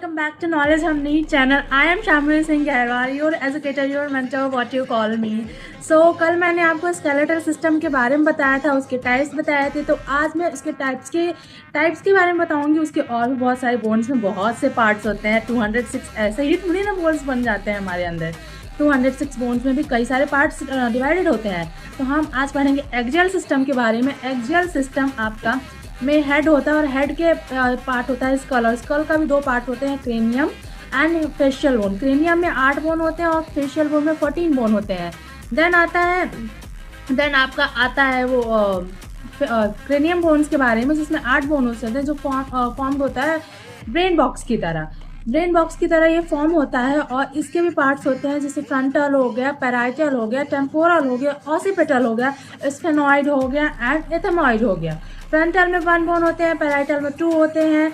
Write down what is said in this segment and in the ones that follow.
welcome back to Knowledge Harmony channel. I am Shamil Singh Gehwar, your educator, your mentor, what you call me. So कल मैंने आपको skeletal system के बारे में बताया था, उसके टाइप्स बताए थे। तो आज मैं उसके टाइप्स के बारे में बताऊंगी। उसके और भी बहुत सारे बोन्स में बहुत से पार्ट्स होते हैं। 206 ऐसे ही थोड़ी ना बोन्स बन जाते हैं हमारे अंदर। 206 बोन्स में भी कई सारे पार्ट्स डिवाइडेड होते हैं। तो हम आज पढ़ेंगे एक्सियल सिस्टम के बारे में। एक्सियल सिस्टम आपका में हेड होता है और हेड के पार्ट होता है स्कल, और स्कल का भी दो पार्ट होते हैं, cranium and facial bone. Cranium में 8 बोन होते हैं और फेशियल बोन में 14 बोन होते हैं। देन आपका आता है वो क्रेनियम बोन्स के बारे में, जिसमें 8 बोन होते हैं, जो फॉर्म होता है ब्रेन बॉक्स की तरह ये फॉर्म होता है। और इसके भी पार्ट्स होते हैं, जैसे फ्रंटल हो गया, पैराइटल हो गया, टेम्पोरल हो गया, ऑसिपिटल हो गया, स्फेनॉइड हो गया एंड एथेमॉइड हो गया। फ्रंटल में 1 बोन होते हैं, पैराइटल में 2 होते हैं,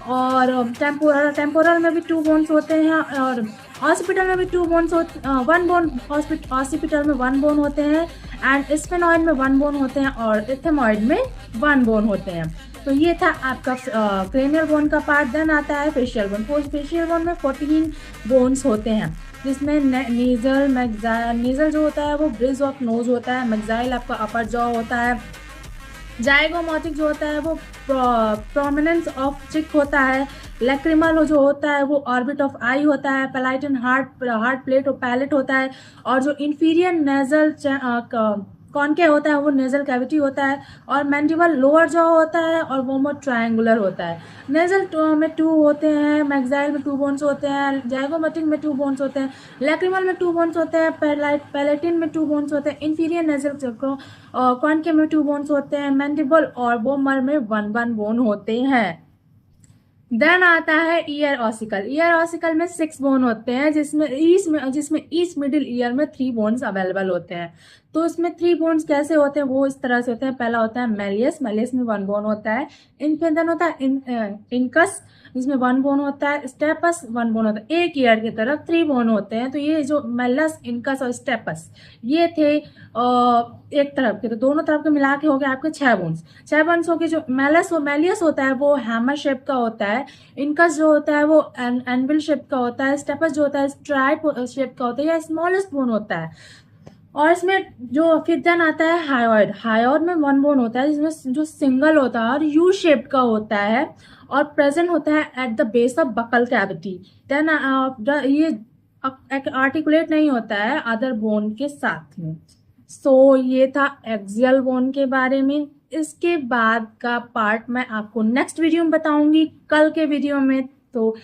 और टेम्पोरल में भी 2 बोन्स होते हैं, और ऑसिपिटल में भी 2 बोन्स 1 बोन, ऑसिपिटल में 1 बोन होते हैं, एंड स्फेनॉइड में 1 बोन होते हैं, और एथेमॉइड में 1 बोन होते हैं। तो ये था आपका क्रेनियल बोन का पार्ट। देन आता है फेशियल बोन। फेशियल बोन में 14 बोन्स होते हैं, जिसमें नीजल जो होता है वो ब्रिज ऑफ नोज होता है, मैक्साइल आपका अपर जॉ होता है, जाइगोमैटिक जो होता है वो प्रोमिनेंस ऑफ चिक होता है, लैक्रिमल जो होता है वो ऑर्बिट ऑफ आई होता है, पैलाइटन हार्ट प्लेट और पैलेट होता है, और जो इंफीरियर नेजल कॉनकेव होता है वो नेजल कैविटी होता है, और मैंडिबल लोअर जॉ होता है और वो मोर ट्रायंगुलर होता है। नेजल में 2 होते हैं, मैक्साइल में 2 बोन्स होते हैं, जाइगोमैटिक में 2 बोन्स होते हैं, लैक्रिमल में 2 बोन्स होते हैं, पैलेटिन में 2 बोन्स होते हैं, इंफीरियर नेजल कॉनकेव में 2 बोन्स होते हैं, मैंडिबल और बोमर में 1 बोन होते हैं। देन आता है ईयर ऑसिकल। ईयर ऑसिकल में 6 बोन होते हैं, जिसमें ईच मिडिल ईयर में 3 बोन्स अवेलेबल होते हैं। तो इसमें 3 बोन्स कैसे होते हैं, वो इस तरह से होते हैं। पहला होता है मेलियस में 1 बोन होता है। देन होता है इनकस, जिसमें 1 बोन होता है। स्टेपस 1 बोन होता है। एक ईयर की तरफ 3 बोन होते हैं। तो ये जो मेलस, इनकस और स्टेपस ये थे एक तरफ के, तो दोनों तरफ के मिला के हो गए आपके 6 बोन्स हो गए। जो मेलियस होता है वो हैमर शेप का होता है। इनकस जो होता है वो एनविल शेप का होता है। स्टेपस जो होता है स्ट्राइप शेप का होता है, या स्मॉलेस्ट बोन होता है। और इसमें जो फिर देन आता है हायोइड में 1 बोन होता है, जिसमें जो सिंगल होता है और यू शेप का होता है, और प्रेजेंट होता है at the base of buccal cavity. Then ये आर्टिकुलेट नहीं होता है अदर बोन के साथ में। सो ये था एक्सियल बोन के बारे में। इसके बाद का पार्ट मैं आपको नेक्स्ट वीडियो में बताऊंगी, कल के वीडियो में। तो